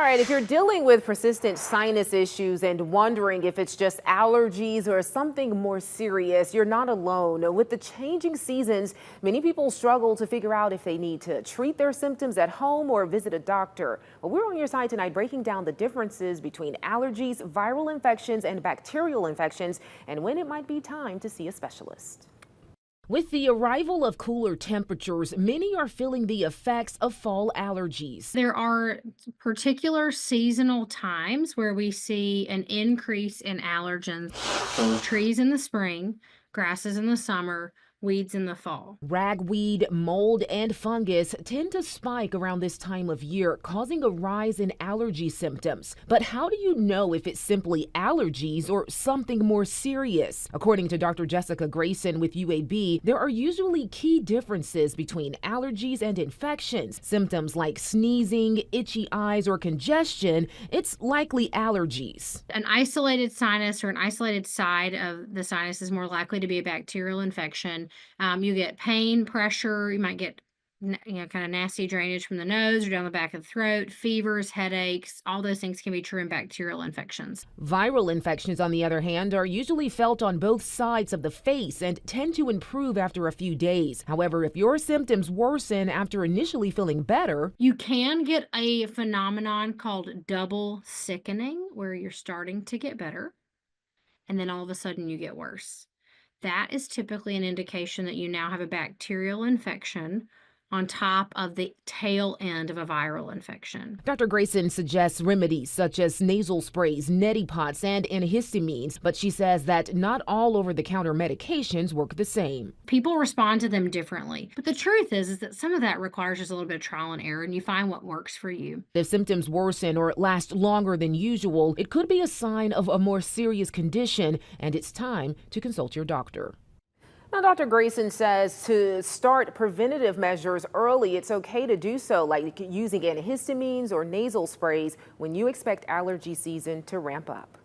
All right, if you're dealing with persistent sinus issues and wondering if it's just allergies or something more serious, you're not alone. With the changing seasons, many people struggle to figure out if they need to treat their symptoms at home or visit a doctor. Well, we're on your side tonight breaking down the differences between allergies, viral infections, and bacterial infections, and when it might be time to see a specialist. With the arrival of cooler temperatures, many are feeling the effects of fall allergies. There are particular seasonal times where we see an increase in allergens. Trees in the spring, grasses in the summer, weeds in the fall. Ragweed, mold, and fungus tend to spike around this time of year, causing a rise in allergy symptoms. But how do you know if it's simply allergies or something more serious? According to Dr. Jessica Grayson with UAB, there are usually key differences between allergies and infections. Symptoms like sneezing, itchy eyes, or congestion, it's likely allergies. An isolated sinus or an isolated side of the sinus is more likely to be a bacterial infection. You get pain, pressure, you might get kind of nasty drainage from the nose or down the back of the throat, fevers, headaches. All those things can be true in bacterial infections. Viral infections, on the other hand, are usually felt on both sides of the face and tend to improve after a few days. However, if your symptoms worsen after initially feeling better, you can get a phenomenon called double sickening, where you're starting to get better and then all of a sudden you get worse. That is typically an indication that you now have a bacterial infection on top of the tail end of a viral infection. Dr. Grayson suggests remedies such as nasal sprays, neti pots, and antihistamines, but she says that not all over-the-counter medications work the same. People respond to them differently, but the truth is that some of that requires just a little bit of trial and error, and you find what works for you. If symptoms worsen or last longer than usual, it could be a sign of a more serious condition, and it's time to consult your doctor. Now, Dr. Grayson says to start preventative measures early, it's okay to do so, like using antihistamines or nasal sprays when you expect allergy season to ramp up.